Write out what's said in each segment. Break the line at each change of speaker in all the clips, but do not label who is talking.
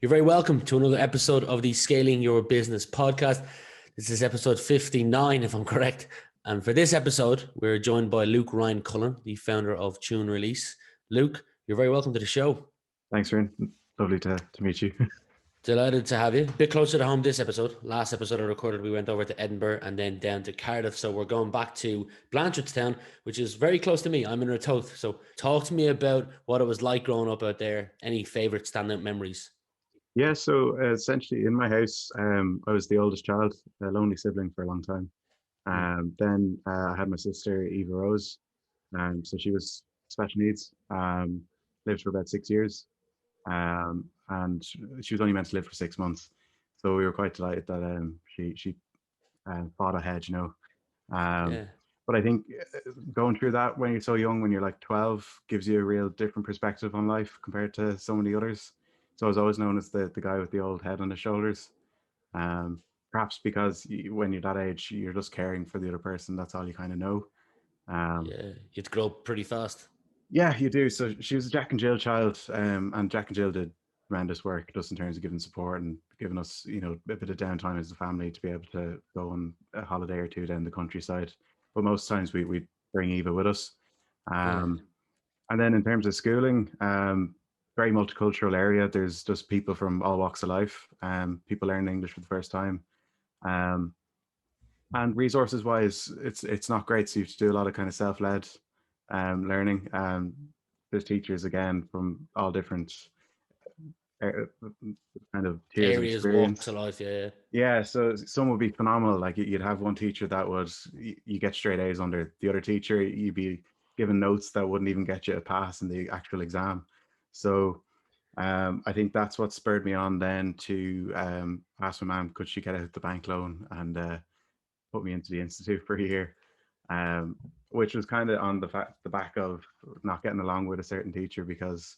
You're very welcome to another episode of the Scaling Your Business podcast. This is episode 59, if I'm correct. And for this episode, we're joined by Rynne Cullen, the founder of TuneRelease. Luke, you're very welcome to the show.
Thanks, Rynne. Lovely to meet you.
Delighted to have you. A bit closer to home this episode. Last episode I recorded, we went over to Edinburgh and then down to Cardiff. So we're going back to Blanchardstown, which is very close to me. I'm in Ratoath. So talk to me about what it was like growing up out there. Any favourite standout memories?
Yeah, so essentially in my house, I was the oldest child, a lonely sibling for a long time. Then I had my sister, Eva Rose. So she was special needs, lived for about 6 years. And she was only meant to live for 6 months. So we were quite delighted that she fought ahead, you know.
Yeah.
But I think going through that when you're so young, when you're like 12, gives you a real different perspective on life compared to so many others. So I was always known as the guy with the old head on his shoulders. Perhaps because when you're that age, you're just caring for the other person. That's all you kind of know.
Yeah, you had to grow up pretty fast.
Yeah, you do. So she was a Jack and Jill child, and Jack and Jill did tremendous work just in terms of giving support and giving us, you know, a bit of downtime as a family to be able to go on a holiday or two down the countryside. But most times we'd bring Eva with us. And then in terms of schooling, very multicultural area. There's just people from all walks of life. People learning English for the first time. And resources wise, it's not great. So you have to do a lot of kind of self-led learning. There's teachers again from all different kind of tiers of
Areas,
experience.
walks of life, yeah.
Yeah, so some would be phenomenal. Like you'd have one teacher that would you get straight A's under. The other teacher, you'd be given notes that wouldn't even get you a pass in the actual exam. So I think that's what spurred me on then to ask my mum, could she get out the bank loan and put me into the institute for a year, which was kind of on the back of not getting along with a certain teacher because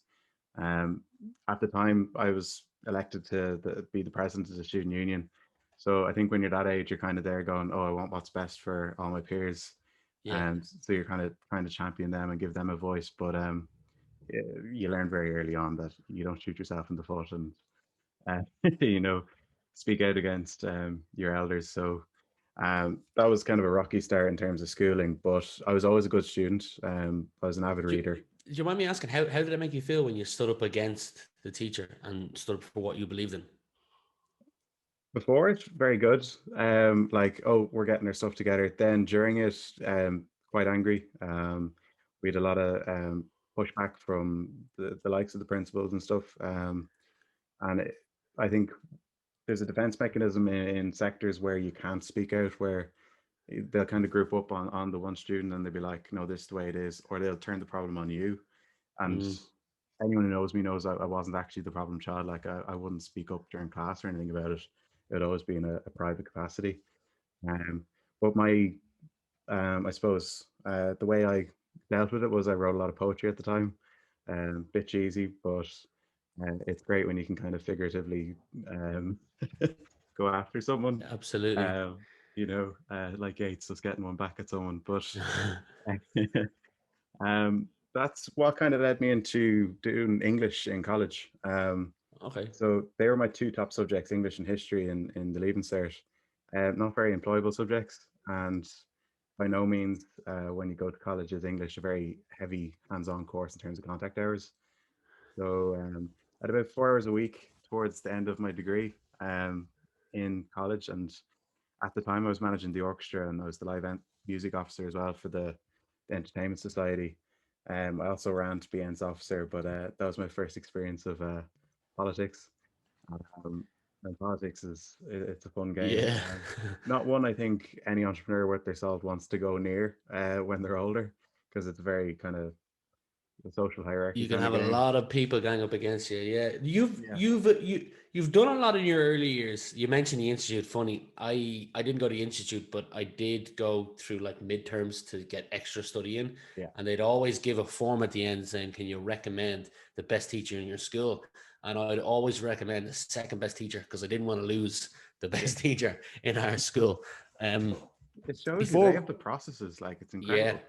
at the time I was elected to be the president of the student union. So I think when you're that age, you're kind of there going, oh, I want what's best for all my peers. And so you're kind of trying to champion them and give them a voice. But you learn very early on that you don't shoot yourself in the foot and, you know, speak out against your elders. So that was kind of a rocky start in terms of schooling, but I was always a good student. I was an avid reader.
Do you mind me asking, how did it make you feel when you stood up against the teacher and stood up for what you believed in?
Before it, very good. Like, oh, we're getting our stuff together. Then during it, quite angry. We had a lot of pushback from the likes of the principals and stuff. I think there's a defense mechanism in sectors where you can't speak out, where they'll kind of group up on the one student and they'll be like, no, this is the way it is, or they'll turn the problem on you. And anyone who knows me knows I wasn't actually the problem child. Like I wouldn't speak up during class or anything about it. It would always be in a private capacity. But my, I suppose, the way I dealt with it was I wrote a lot of poetry at the time. Bit cheesy, but it's great when you can kind of figuratively go after someone.
Absolutely.
You know, like Yates was getting one back at someone. But that's what kind of led me into doing English in college.
Okay.
So they were my two top subjects, English and history in the Leaving Cert. Not very employable subjects. And by no means, when you go to college, is English a very heavy hands-on course in terms of contact hours. So at about 4 hours a week towards the end of my degree in college. And at the time I was managing the orchestra and I was the live music officer as well for the Entertainment Society. I also ran to be ends officer, but that was my first experience of politics. And politics it's a fun game.
Yeah.
Not one I think any entrepreneur worth their salt wants to go near when they're older, because it's very kind of the social hierarchy.
You can
kind
have
of
a
game.
lot of people gang up against you. Yeah. You've done a lot in your early years. You mentioned the institute. Funny, I didn't go to the institute, but I did go through like midterms to get extra study in.
Yeah.
And they'd always give a form at the end saying, can you recommend the best teacher in your school? And I'd always recommend the second best teacher because I didn't want to lose the best teacher in our school.
It shows you they have the processes, like it's incredible.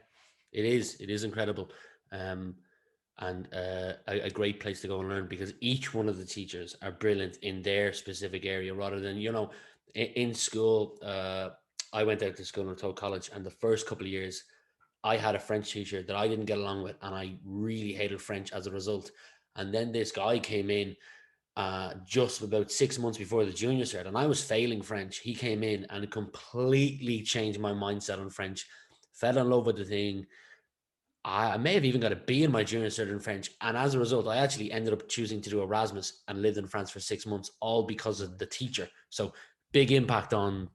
Yeah, it is incredible. and a great place to go and learn, because each one of the teachers are brilliant in their specific area, rather than, in school. I went out to school and taught college, and the first couple of years I had a French teacher that I didn't get along with, and I really hated French as a result. And then this guy came in just about 6 months before the junior started, and I was failing French. He came in and completely changed my mindset on French. Fell in love with the thing. I may have even got a B in my junior cert in French. And as a result, I actually ended up choosing to do Erasmus and lived in France for 6 months, all because of the teacher. So big impact on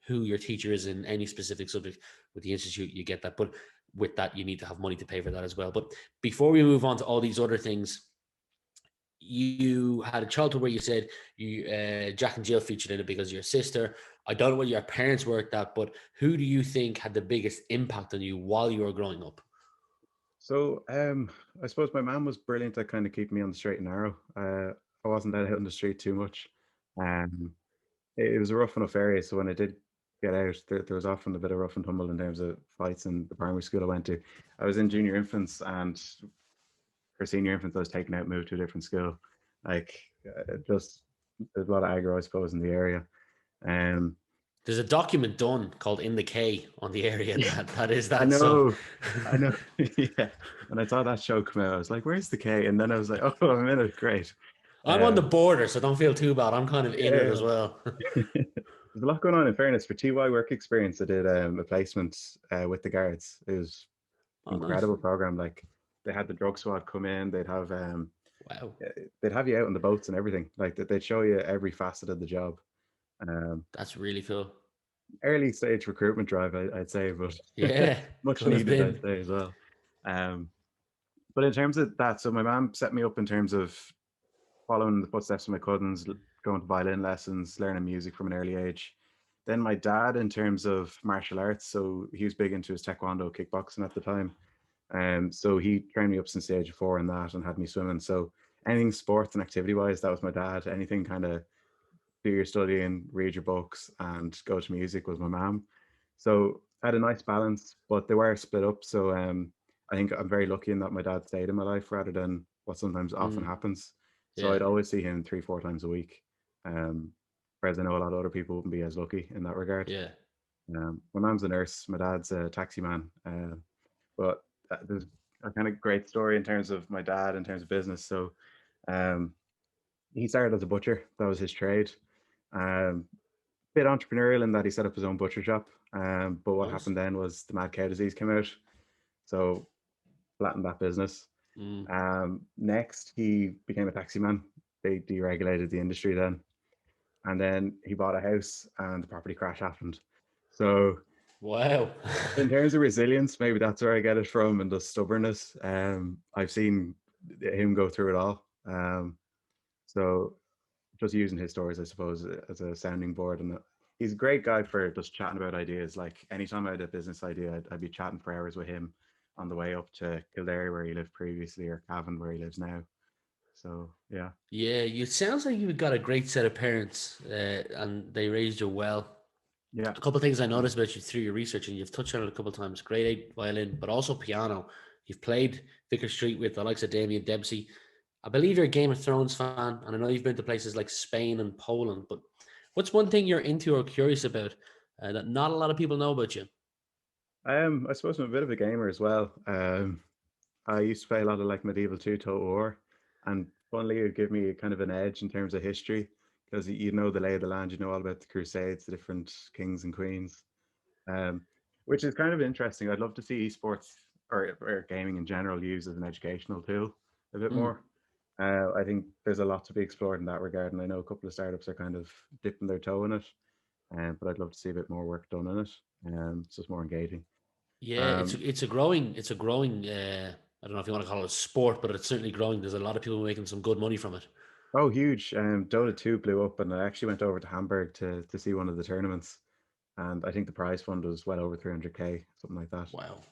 who your teacher is in any specific subject. With the institute, you get that. But with that, you need to have money to pay for that as well. But before we move on to all these other things, you had a childhood where you said you Jack and Jill featured in it because of your sister. I don't know what your parents worked at, but who do you think had the biggest impact on you while you were growing up?
So I suppose my mom was brilliant at kind of keeping me on the straight and narrow. I wasn't out on the street too much. Um, it was a rough enough area, so when I did get out, there was often a bit of rough and tumble in terms of fights in the primary school I went to. I was in junior infants, and for senior infants, I was taken out, moved to a different school. Like, just there's a lot of aggro, I suppose, in the area. Um,
There's a document done called In the K on the area
yeah,
that is
I
that. So
know, I know. Yeah, when I saw that show come out, I was like, "Where's the K?" And then I was like, "Oh, I'm in it. Great."
I'm on the
Um,
border, so don't feel too bad. I'm kind of in it
yeah,
as well.
there's a lot going on. In fairness, for TY work experience, I did a placement with the guards. It was
Oh, nice.
incredible program. Like, they had the drug squad come in.
Wow.
They'd have you out on the boats and everything. Like, they'd show you every facet of the job. Um,
That's really cool.
Early stage recruitment drive, I'd say, but
Yeah,
much
could have
needed, I'd
been.
say, as well. Um, but in terms of that, so my mom set me up in terms of following the footsteps of my cousins, going to violin lessons, learning music from an early age. Then my dad, in terms of martial arts, so he was big into his taekwondo, kickboxing at the time. So he trained me up since the age of 4 in that and had me swimming. So anything sports and activity wise, that was my dad. Anything kind of do your studying, read your books, and go to music was my mom. So I had a nice balance, but they were split up. So I think I'm very lucky in that my dad stayed in my life rather than what sometimes often
Mm,
happens. So
yeah,
I'd always see him 3, 4 times a week. Um, Whereas I know a lot of other people wouldn't be as lucky in that regard.
yeah.
My mom's a nurse, my dad's a taxi man. But there's a kind of great story in terms of my dad, in terms of business. So um, he started as a butcher, that was his trade. Um, Bit entrepreneurial in that he set up his own butcher shop. But what
Nice.
happened then was the mad cow disease came out. So flattened that business.
Mm.
Next, he became a taxi man. They deregulated the industry then. And then he bought a house and the property crash happened. So
Wow.
in terms of resilience, maybe that's where I get it from, and the stubbornness. I've seen him go through it all. So just using his stories, I suppose, as a sounding board. And he's a great guy for just chatting about ideas. Like anytime I had a business idea, I'd be chatting for hours with him on the way up to Kildare, where he lived previously, or Cavan, where he lives now. So yeah,
Yeah, you sounds like you've got a great set of parents, and they raised you well.
yeah.
A couple of things I noticed about you through your research, and you've touched on it a couple of times. Grade 8 violin, but also piano. You've played Vicar Street with the likes of Damien Dempsey. I believe you're a Game of Thrones fan, and I know you've been to places like Spain and Poland. But what's one thing you're into or curious about that not a lot of people know about you?
I suppose I'm a bit of a gamer as well. I used to play a lot of like Medieval 2 Total War, and funnily, it would give me kind of an edge in terms of history because you know the lay of the land, you know all about the Crusades, the different kings and queens, um, which is kind of interesting. I'd love to see esports or gaming in general used as an educational tool a bit
Mm.
more. I think there's a lot to be explored in that regard, and I know a couple of startups are kind of dipping their toe in it, but I'd love to see a bit more work done in it. It's just more engaging.
Yeah,
Um,
it's a growing. I don't know if you want to call it a sport, but it's certainly growing. There's a lot of people making some good money from it.
oh, huge! Dota 2 blew up, and I actually went over to Hamburg to see one of the tournaments, and I think the prize fund was well over 300K, something like that.
Wow.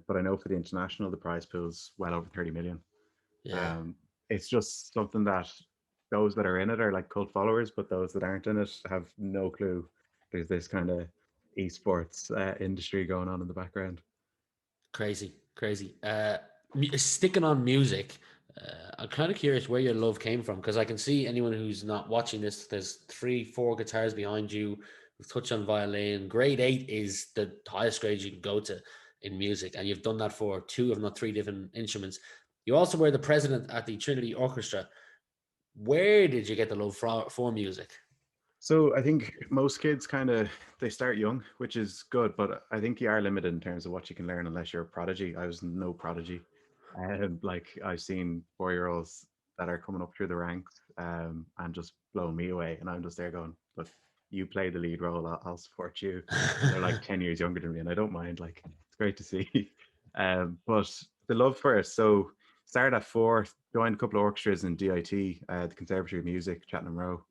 But I know for the international, the prize pool's well over 30 million.
Yeah.
Um, it's just something that those that are in it are like cult followers, but those that aren't in it have no clue. There's this kind of esports industry going on in the background.
Crazy, crazy. Sticking on music, I'm kind of curious where your love came from, because I can see anyone who's not watching this, there's 3, 4 guitars behind you. We've touched on violin. Grade 8 is the highest grade you can go to in music, and you've done that for 2, if not 3 different instruments. You also were the president at the Trinity Orchestra. Where did you get the love for music?
So I think most kids kind of they start young, which is good, but I think you are limited in terms of what you can learn unless you're a prodigy. I was no prodigy. Like I've seen 4-year-olds that are coming up through the ranks and just blowing me away, and I'm just there going, "Look, you play the lead role. I'll support you." And they're like 10 years younger than me, and I don't mind. Like it's great to see. But the love for it. So started at 4, joined a couple of orchestras in DIT, the Conservatory of Music, Cheltenham Row.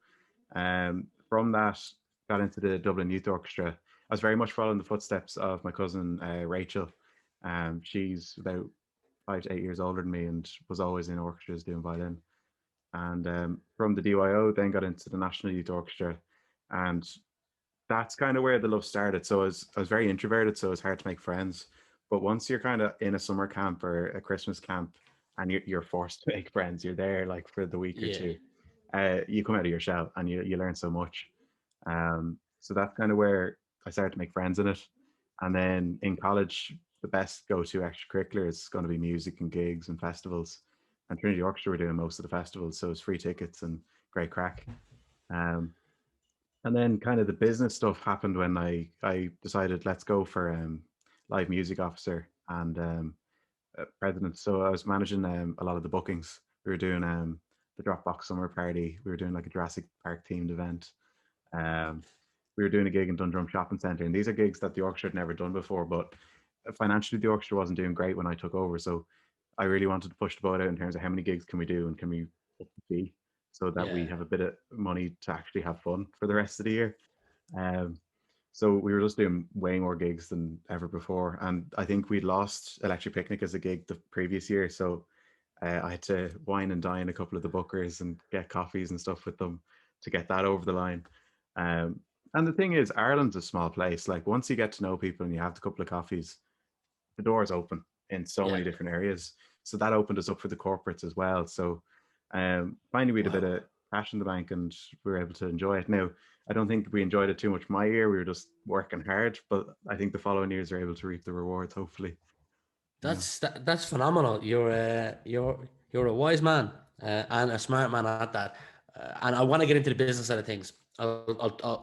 From that, got into the Dublin Youth Orchestra. I was very much following the footsteps of my cousin Rachel. She's about 5 to 8 years older than me and was always in orchestras doing violin. And from the DYO, then got into the National Youth Orchestra, and that's kind of where the love started. So I was very introverted, so it's hard to make friends. But once you're kind of in a summer camp or a Christmas camp, and you're forced to make friends, you're there like for the week or
Yeah.
two. You come out of your shell and you learn so much. So that's kind of where I started to make friends in it. And then in college, the best go-to extracurricular is going to be music and gigs and festivals. And Trinity Orchestra were doing most of the festivals, so it's free tickets and great crack. Um, and then kind of the business stuff happened when I decided let's go for live music officer and president. So I was managing a lot of the bookings. We were doing the Dropbox summer party. We were doing like a Jurassic Park themed event. Um, we were doing a gig in Dundrum Shopping Centre, and these are gigs that the orchestra had never done before. But financially, the orchestra wasn't doing great when I took over, so I really wanted to push the boat out in terms of how many gigs can we do and can we up the fee so that we
Yeah.
have a bit of money to actually have fun for the rest of the year. Um, so we were just doing way more gigs than ever before, and I think we'd lost Electric Picnic as a gig the previous year, so I had to wine and dine a couple of the bookers and get coffees and stuff with them to get that over the line. Um, and the thing is, Ireland's a small place. Like once you get to know people and you have a couple of coffees, the doors open in so
Yeah.
many different areas. So that opened us up for the corporates as well. So finally, we had a bit
Wow.
of cash in the bank and we were able to enjoy it. Now, I don't think we enjoyed it too much my year. We were just working hard, but I think the following years are able to reap the rewards, hopefully. Yeah.
That's phenomenal. You're a wise man and a smart man at that. And I want to get into the business side of things.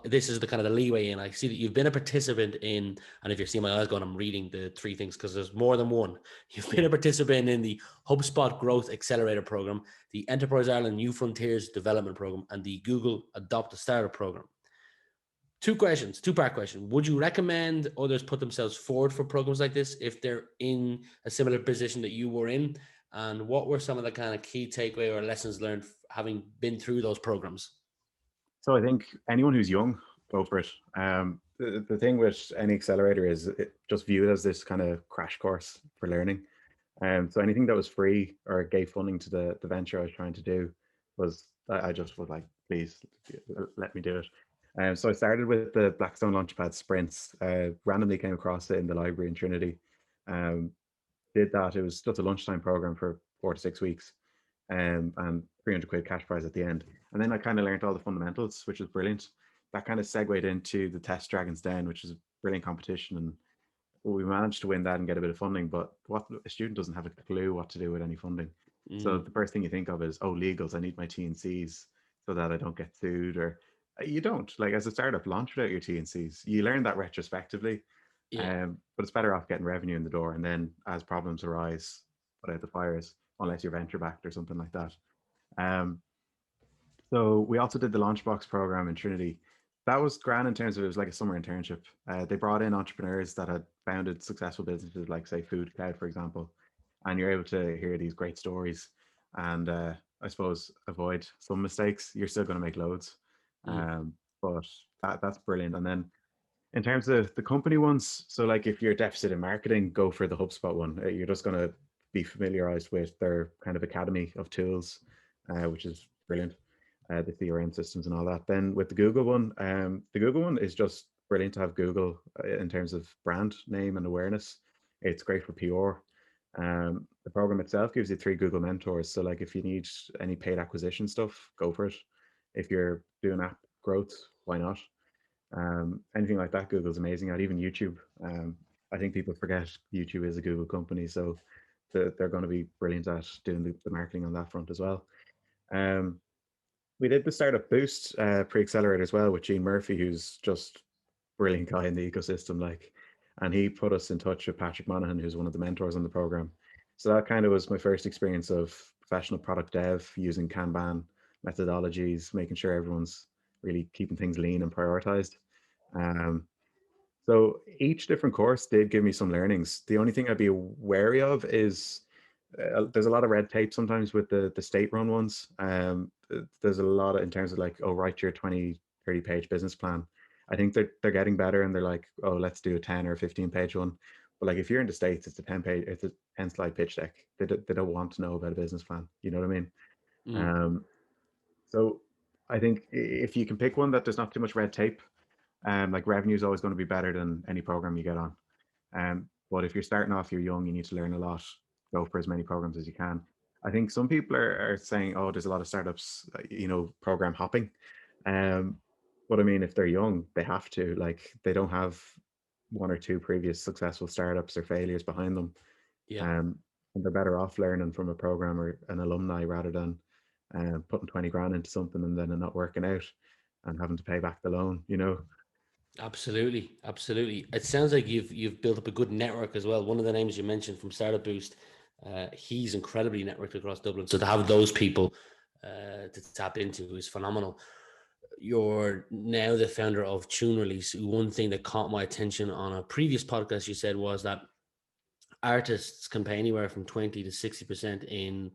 This is the kind of the leeway in. I see that you've been a participant in, and if you're seeing my eyes going, I'm reading the 3 things because there's more than one. You've been
Yeah.
a participant in the HubSpot Growth Accelerator program, the Enterprise Ireland New Frontiers Development program, and the Google Adopt a Startup program. 2 questions, 2-part question. Would you recommend others put themselves forward for programs like this if they're in a similar position that you were in? And what were some of the kind of key takeaway or lessons learned having been through those programs?
So I think anyone who's young, go for it. The thing with any accelerator is just view it as this kind of crash course for learning. So anything that was free or gave funding to the venture I was trying to do was I just was like, please let me do it. So I started with the Blackstone LaunchPad Sprints. Randomly came across it in the library in Trinity. Um, did that. It was just a lunchtime program for 4 to 6 weeks, and 300 quid cash prize at the end. And then I kind of learned all the fundamentals, which was brilliant. That kind of segued into the Test Dragons Den, which is a brilliant competition, and we managed to win that and get a bit of funding. But what a student doesn't have a clue what to do with any funding. So
Mm,
the first thing you think of is, oh, legals. I need my T&Cs so that I don't get sued. Or you don't. Like as a startup, launch without your T&Cs. You learn that retrospectively,
yeah.
but it's better off getting revenue in the door, and then as problems arise, put out the fires. Unless you're venture backed or something like that. Um, so we also did the LaunchBox program in Trinity. That was grand in terms of it was like a summer internship. They brought in entrepreneurs that had founded successful businesses, like say Food Cloud, for example, and you're able to hear these great stories and I suppose avoid some mistakes. You're still going to make loads,
Mm,
but that's brilliant. And then in terms of the company ones, so like if you're deficit in marketing, go for the HubSpot one. You're just going to be familiarized with their kind of academy of tools, which is brilliant. The CRM systems and all that. Then with the Google one is just brilliant to have Google in terms of brand name and awareness. It's great for PR. the program itself gives you 3 Google mentors. So like if you need any paid acquisition stuff, go for it. If you're doing app growth, why not? Anything like that, Google's amazing at. Even YouTube. I think people forget YouTube is a Google company, so they're going to be brilliant at doing the marketing on that front as well. We did the Startup Boost Pre-Accelerator as well with Gene Murphy, who's just brilliant guy in the ecosystem. Like, and he put us in touch with Patrick Monahan, who's one of the mentors on the program. So that kind of was my first experience of professional product dev using Kanban methodologies, making sure everyone's really keeping things lean and prioritized. So each different course did give me some learnings. The only thing I'd be wary of is there's a lot of red tape sometimes with the state run ones. There's a lot of, in terms of like, oh, write your 20, 30 page business plan. I think they're getting better and they're like, oh, let's do a 10 or 15 page one. But like if you're in the States, it's a 10 slide pitch deck. They don't want to know about a business plan. You know what I mean? So I think if you can pick one that there's not too much red tape, like revenue is always going to be better than any program you get on. But if you're starting off, you're young, you need to learn a lot, go for as many programs as you can. I think some people are saying, oh, there's a lot of startups, program hopping. But I mean, if they're young, they have to, like, they don't have 1 or 2 previous successful startups or failures behind them.
Yeah.
And they're better off learning from a program or an alumni rather than putting 20 grand into something and then it not working out and having to pay back the loan,
Absolutely, absolutely. It sounds like you've built up a good network as well. One of the names you mentioned from Startup Boost, he's incredibly networked across Dublin. So to have those people to tap into is phenomenal. You're now the founder of TuneRelease. One thing that caught my attention on a previous podcast you said was that artists can pay anywhere from 20 to 60% in,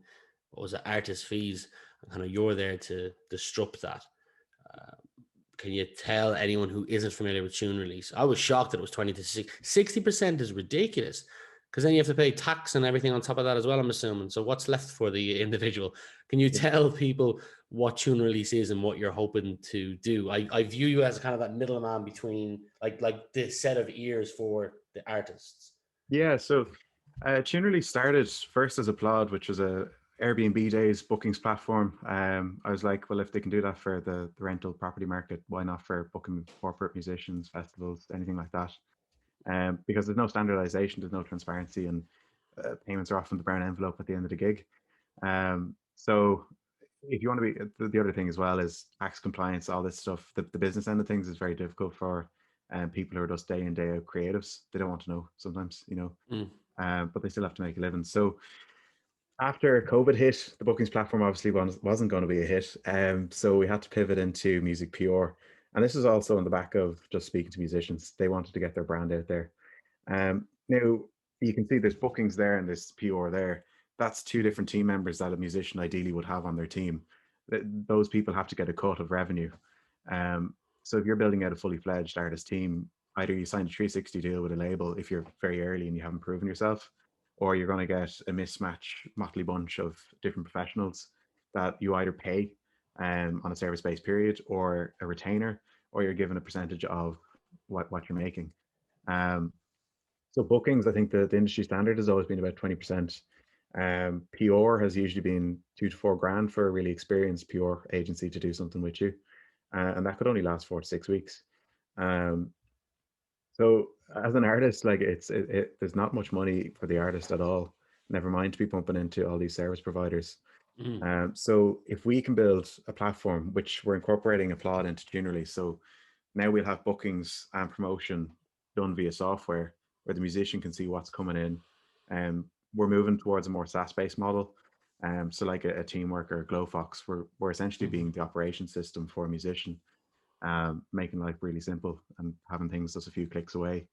what was it, artist fees, and kind of you're there to disrupt that. Can you tell anyone who isn't familiar with TuneRelease? I was shocked that it was 20 to 60% is ridiculous, because then you have to pay tax and everything on top of that as well, I'm assuming. So what's left for the individual? Can you tell people what TuneRelease is and what you're hoping to do? I view you as kind of that middleman between like the set of ears for the artists.
Yeah, so TuneRelease started first as Applaud, which was a Airbnb days bookings platform. I was like, well, if they can do that for the rental property market, why not for booking corporate musicians, festivals, anything like that? Because there's no standardization, there's no transparency, and payments are often the brown envelope at the end of the gig. So if you want to be, the other thing as well is tax compliance, all this stuff. The business end of things is very difficult for people who are just day in, day out creatives. They don't want to know sometimes, but they still have to make a living. So after COVID hit, the bookings platform obviously wasn't going to be a hit. So we had to pivot into music PR. And this is also on the back of just speaking to musicians. They wanted to get their brand out there. Now, you can see there's bookings there and there's PR there. That's 2 different team members that a musician ideally would have on their team. Those people have to get a cut of revenue. So if you're building out a fully fledged artist team, either you sign a 360 deal with a label if you're very early and you haven't proven yourself, or you're going to get a mismatch motley bunch of different professionals that you either pay on a service-based period or a retainer, or you're given a percentage of what you're making. So bookings, I think the industry standard has always been about 20%. PR has usually been 2 to 4 grand for a really experienced PR agency to do something with you. And that could only last 4 to 6 weeks. So as an artist, like there's not much money for the artist at all. Never mind to be pumping into all these service providers. So if we can build a platform, which we're incorporating Applaud into TuneRelease, so now we'll have bookings and promotion done via software where the musician can see what's coming in. We're moving towards a more SaaS-based model. So like a Teamwork or a Glowfox, we're essentially being the operation system for a musician, making life really simple and having things just a few clicks away.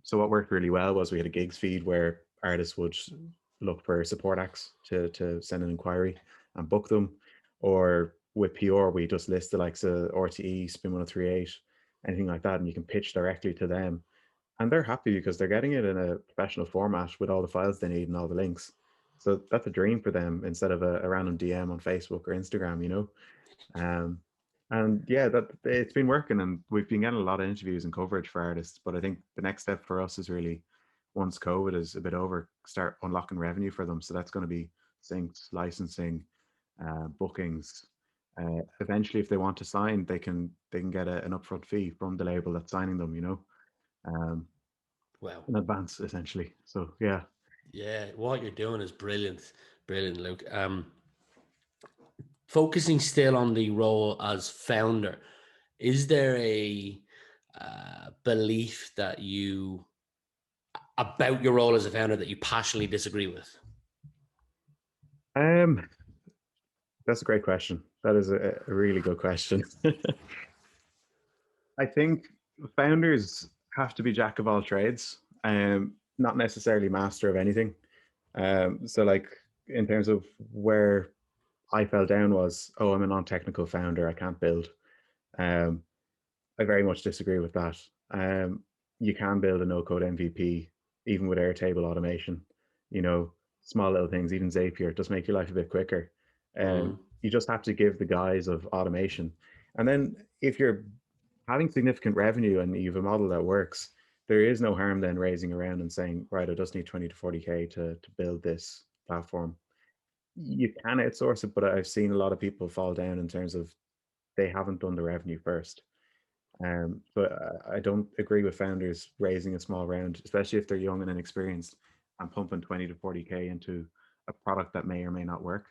So what worked really well was we had a gigs feed where artists would look for support acts to send an inquiry and book them. Or with PR, we just list the likes of RTE, Spin 1038, anything like that, and you can pitch directly to them. And they're happy because they're getting it in a professional format with all the files they need and all the links. So that's a dream for them instead of a random DM on Facebook or Instagram. And yeah, that it's been working, and we've been getting a lot of interviews and coverage for artists. But I think the next step for us is really once COVID is a bit over, start unlocking revenue for them. So that's going to be syncs, licensing, bookings. Eventually, if they want to sign, they can get an upfront fee from the label that's signing them.
Wow.
In advance, essentially. So yeah.
Yeah, what you're doing is brilliant, brilliant, Luke. Focusing still on the role as founder, is there a belief that you about your role as a founder that you passionately disagree with?
That's a great question. That is a really good question. I think founders have to be jack of all trades, not necessarily master of anything. So like in terms of where I fell down was, oh, I'm a non-technical founder, I can't build. Um, I very much disagree with that. You can build a no-code MVP even with Airtable automation. Small little things, even Zapier, just make your life a bit quicker. You just have to give the guise of automation. And then if you're having significant revenue and you have a model that works, there is no harm then raising around and saying, right, I just need 20 to 40K to build this platform. You can outsource it, but I've seen a lot of people fall down in terms of they haven't done the revenue first. But I don't agree with founders raising a small round, especially if they're young and inexperienced, and pumping 20 to 40K into a product that may or may not work.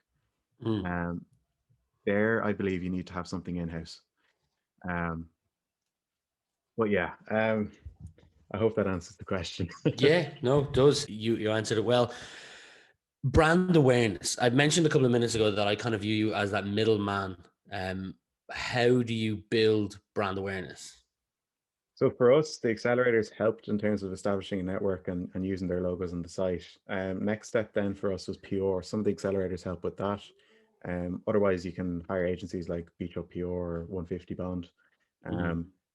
There, I believe you need to have something in-house. But yeah, I hope that answers the question.
Yeah, no, it does. You answered it well. Brand awareness. I mentioned a couple of minutes ago that I kind of view you as that middleman. How do you build brand awareness?
So for us, the accelerators helped in terms of establishing a network and using their logos on the site. Next step then for us was PR. Some of the accelerators help with that. Otherwise, you can hire agencies like Beach Up PR or 150 Bond.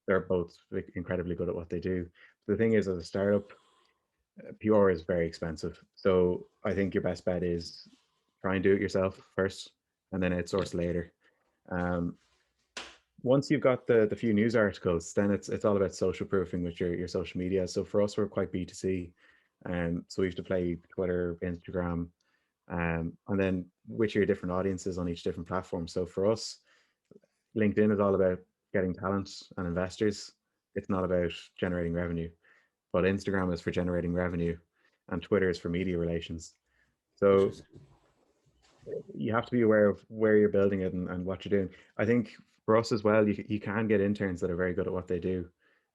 They're both incredibly good at what they do. The thing is, as a startup, PR is very expensive. So I think your best bet is try and do it yourself first and then outsource later. Once you've got the few news articles, then it's all about social proofing with your social media. So for us, we're quite B2C. So we have to play Twitter, Instagram, and then with your different audiences on each different platform. So for us, LinkedIn is all about getting talent and investors. It's not about generating revenue, but Instagram is for generating revenue and Twitter is for media relations. So you have to be aware of where you're building it and what you're doing. I think for us as well, you can get interns that are very good at what they do,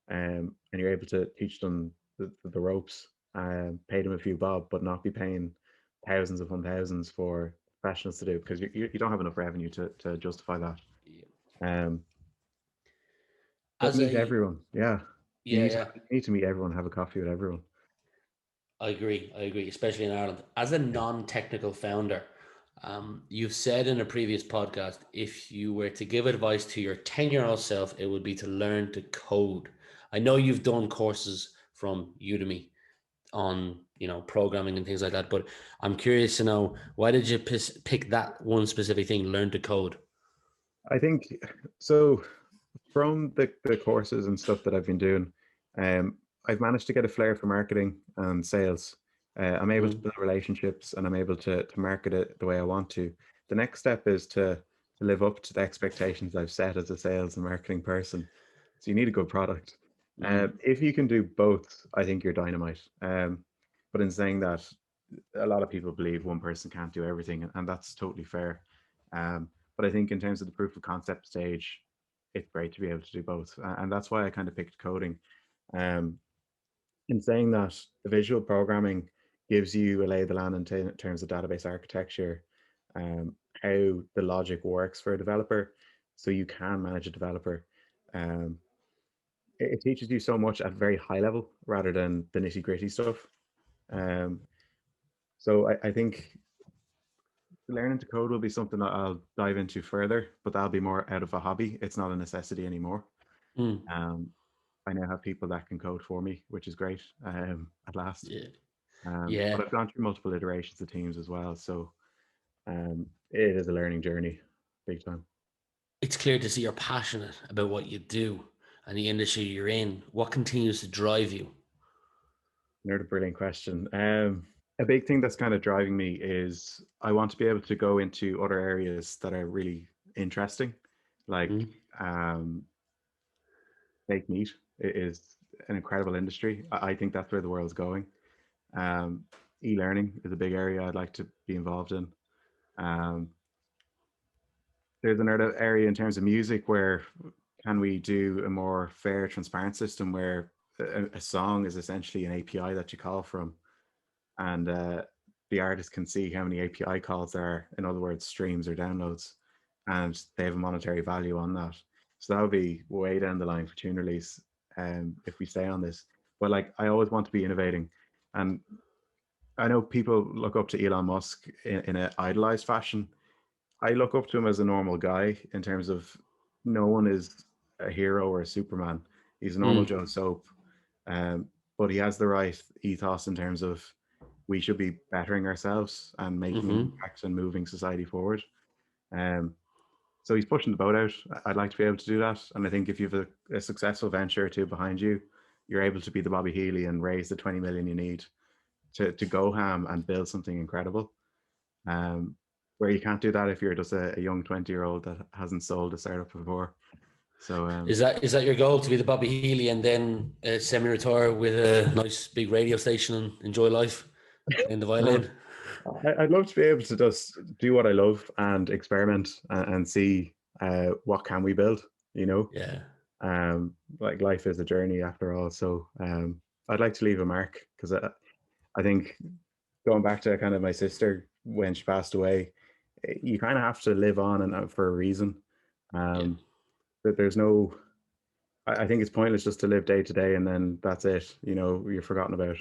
and you're able to teach them the ropes, pay them a few bob, but not be paying thousands upon thousands for professionals to do because you don't have enough revenue to justify that. But
As
meet
a
everyone, yeah. You
yeah,
need to,
yeah,
you need to meet everyone, have a coffee with everyone.
I agree. I agree, especially in Ireland. As a non-technical founder, you've said in a previous podcast, if you were to give advice to your 10-year-old self, it would be to learn to code. I know you've done courses from Udemy on, programming and things like that, but I'm curious to know, why did you pick that one specific thing, learn to code?
I think so. From the courses and stuff that I've been doing, I've managed to get a flair for marketing and sales. I'm able to build relationships and I'm able to market it the way I want to. The next step is to live up to the expectations I've set as a sales and marketing person. So you need a good product. If you can do both, I think you're dynamite. But in saying that, a lot of people believe one person can't do everything, and that's totally fair. But I think in terms of the proof of concept stage, it's great to be able to do both, and that's why I kind of picked coding. In saying that, the visual programming gives you a lay of the land in terms of database architecture, how the logic works for a developer, so you can manage a developer. It teaches you so much at a very high level rather than the nitty gritty stuff. So I think learning to code will be something that I'll dive into further, but that'll be more out of a hobby. It's not a necessity anymore. I now have people that can code for me, which is great at last.
Yeah.
But I've gone through multiple iterations of teams as well. So it is a learning journey, big time.
It's clear to see you're passionate about what you do and the industry you're in. What continues to drive you?
Another brilliant question. A big thing that's kind of driving me is I want to be able to go into other areas that are really interesting, like
Mm.
um, fake meat is an incredible industry. I think that's where the world's going. Um, e-learning is a big area I'd like to be involved in. Um, there's another area in terms of music where can we do a more fair, transparent system where a song is essentially an API that you call from, and the artist can see how many API calls there are, in other words, streams or downloads, and they have a monetary value on that. So that would be way down the line for TuneRelease, if we stay on this. But like, I always want to be innovating, and I know people look up to Elon Musk in an idolized fashion. I look up to him as a normal guy in terms of no one is a hero or a Superman. He's a normal
Mm.
Joe Soap, but he has the right ethos in terms of we should be bettering ourselves and making an
Mm-hmm.
impact and moving society forward. Um, so he's pushing the boat out. I'd like to be able to do that, and I think if you have a successful venture or two behind you, you're able to be the Bobby Healy and raise the 20 million you need to go ham and build something incredible. Um, where you can't do that if you're just a young 20-year-old that hasn't sold a startup before. So
Is that your goal, to be the Bobby Healy and then semi-retire with a nice big radio station and enjoy life, playing the
um,
violin?
I'd love to be able to just do what I love and experiment and see what can we build. You know,
Yeah.
like life is a journey after all. So I'd like to leave a mark because I think going back to kind of my sister when she passed away, you kind of have to live on and for a reason.
Yeah.
Um, that there's no. I think it's pointless just to live day to day and then that's it. You know, you're forgotten about.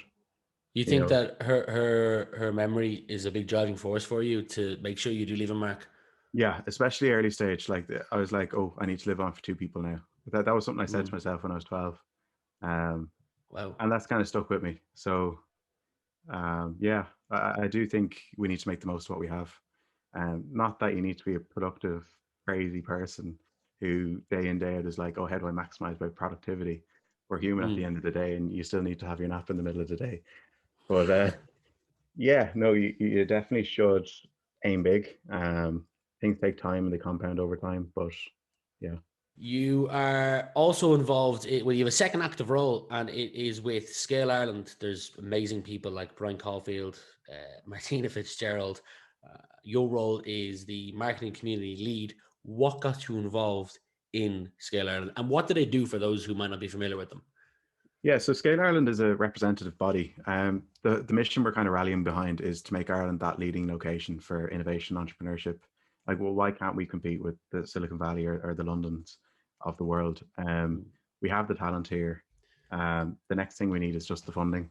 You
You
think
know,
that her memory is a big driving force for you to make sure you do leave a mark?
yeah, especially early stage. Like I was like, oh, I need to live on for two people now. That was something I said to
Mm.
myself when I was 12, um,
Wow.
and that's kind of stuck with me. So yeah, I do think we need to make the most of what we have. Not that you need to be a productive, crazy person who day in day out is like, oh, how do I maximize my productivity? We're human at the
Mm.
end of the day, and you still need to have your nap in the middle of the day. But yeah, no, you definitely should aim big. Things take time and they compound over time, but yeah.
You are also involved well, you have a second active role, and it is with Scale Ireland. There's amazing people like Brian Caulfield, Martina Fitzgerald. Your role is the marketing community lead. What got you involved in Scale Ireland, and what do they do for those who might not be familiar with them?
Yeah, so Scale Ireland is a representative body. The mission we're kind of rallying behind is to make Ireland that leading location for innovation entrepreneurship. Like, well, why can't we compete with the Silicon Valley or the Londons of the world? We have the talent here. The next thing we need is just the funding.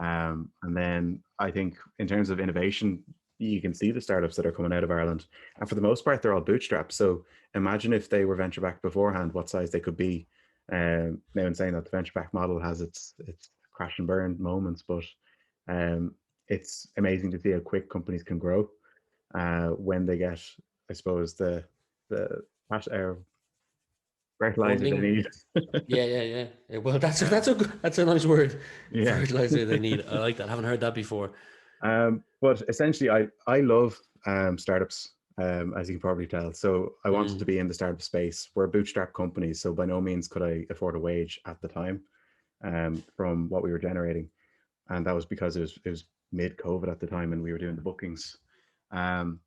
And then I think in terms of innovation, you can see the startups that are coming out of Ireland. And for the most part, they're all bootstrapped. So imagine if they were venture backed beforehand, what size they could be. Now, in saying that, the venture back model has its crash and burn moments, but um, it's amazing to see how quick companies can grow when they get, I suppose, the fertilizer they
Funding.
need.
Yeah. Well, that's a,
Uh,
that's a nice word.
yeah,
Fertilizer they need. I like that. I haven't heard that before.
but essentially, I love startups, as you can probably tell. So I wanted to
Mm.
be in the startup space. We're a bootstrap company, so by no means could I afford a wage at the time from what we were generating, and that was because it was mid COVID at the time, and we were doing the bookings. Um,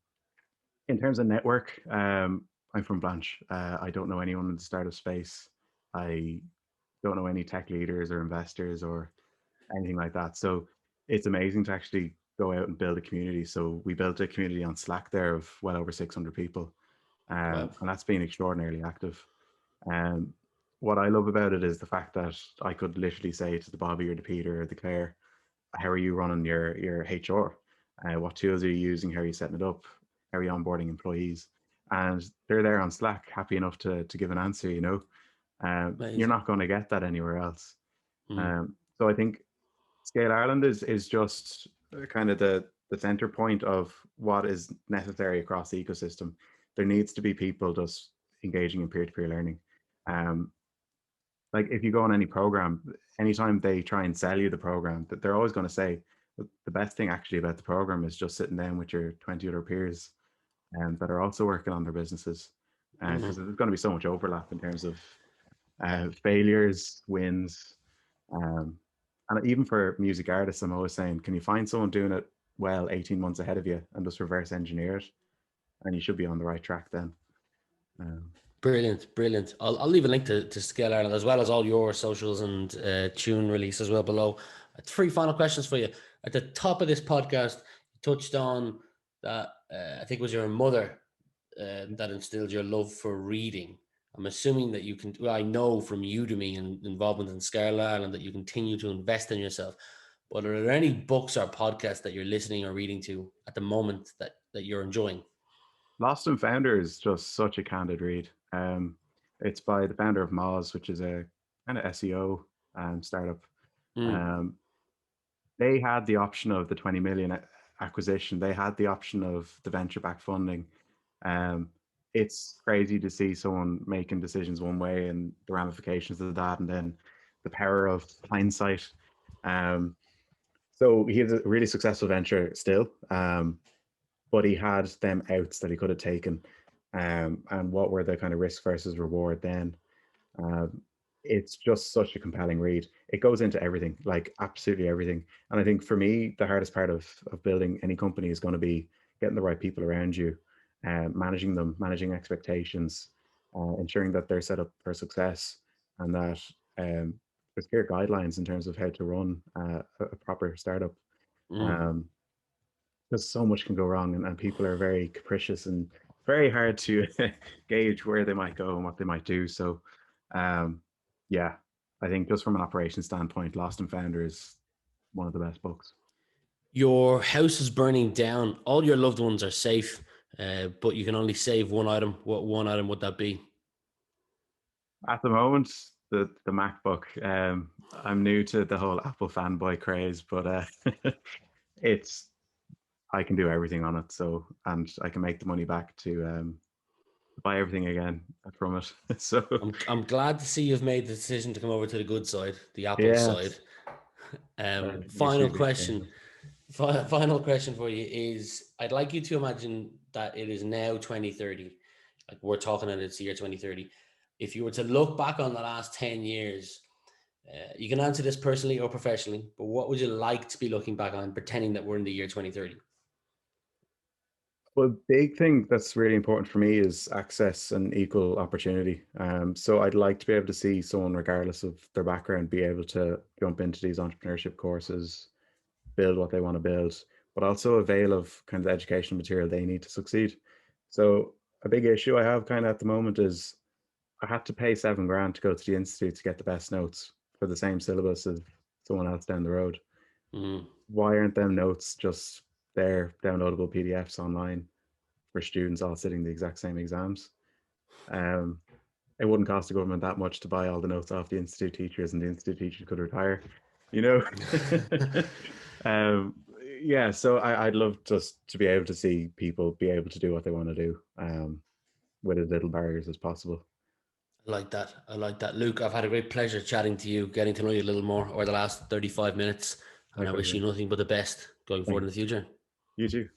in terms of network, I'm from Blanche. I don't know anyone in the startup space. I don't know any tech leaders or investors or anything like that. So it's amazing to actually go out and build a community. So we built a community on Slack there of well over 600 people,
Wow.
and that's been extraordinarily active. Um, what I love about it is the fact that I could literally say to the Bobby or the Peter or the Claire, how are you running your HR? What tools are you using? How are you setting it up? How are you onboarding employees? And they're there on Slack, happy enough to give an answer. You know, you're
Amazing.
not going to get that anywhere else.
Mm.
So I think Scale Ireland is just kind of the center point of what is necessary across the ecosystem. There needs to be people just engaging in peer-to-peer learning. Um, like if you go on any program, anytime they try and sell you the program, that they're always going to say the best thing actually about the program is just sitting down with your 20 other peers that are also working on their businesses. Because there's going to be so much overlap in terms of failures, wins. And even for music artists, I'm always saying, can you find someone doing it well 18 months ahead of you and just reverse engineer it? And you should be on the right track then.
Brilliant, brilliant. I'll leave a link to Scale Ireland as well as all your socials and TuneRelease as well below. 3 final questions for you. At the top of this podcast, you touched on that I think it was your mother that instilled your love for reading. I'm assuming that you can, well, I know from Udemy and involvement in Scale Ireland that you continue to invest in yourself. But are there any books or podcasts that you're listening or reading to at the moment that you're enjoying?
Lost and Founder is just such a candid read. It's by the founder of Moz, which is a kind of SEO startup. They had the option of the 20 million acquisition. They had the option of the venture-backed funding. It's crazy to see someone making decisions one way and the ramifications of that, and then the power of hindsight. So he has a really successful venture still, but he had them outs that he could have taken. And what were the kind of risk versus reward then? It's just such a compelling read. It goes into everything, like absolutely everything. And I think for me, the hardest part of building any company is going to be getting the right people around you, managing them, managing expectations, ensuring that they're set up for success, and that there's clear guidelines in terms of how to run a proper startup. Because so much can go wrong, and people are very capricious and very hard to gauge where they might go and what they might do. So yeah, I think just from an operations standpoint, Lost and Founder is one of the best books.
Your house is burning down. All your loved ones are safe, but you can only save one item. What one item would that be?
At the moment, the MacBook. I'm new to the whole Apple fanboy craze, but it's I can do everything on it. So, and I can make the money back to buy everything again from it. So
I'm glad to see you've made the decision to come over to the good side, the Apple side. Final question. Final question for you is, I'd like you to imagine that it is now 2030. Like we're talking and it's the year 2030. If you were to look back on the last 10 years, you can answer this personally or professionally, but what would you like to be looking back on, pretending that we're in the year 2030?
Well, big thing that's really important for me is access and equal opportunity. So I'd like to be able to see someone, regardless of their background, be able to jump into these entrepreneurship courses, build what they want to build, but also avail of kind of the educational material they need to succeed. So a big issue I have kind of at the moment is I had to pay $7,000 to go to the institute to get the best notes for the same syllabus as someone else down the road. Why aren't them notes just there, downloadable PDFs online for students all sitting the exact same exams? It wouldn't cost the government that much to buy all the notes off the institute teachers, and the institute teachers could retire, you know. Yeah, so I'd love just to be able to see people be able to do what they want to do with as little barriers as possible.
I like that. I like that. Luke, I've had a great pleasure chatting to you, getting to know you a little more over the last 35 minutes. And I wish you nothing but the best going forward in the future.
You too.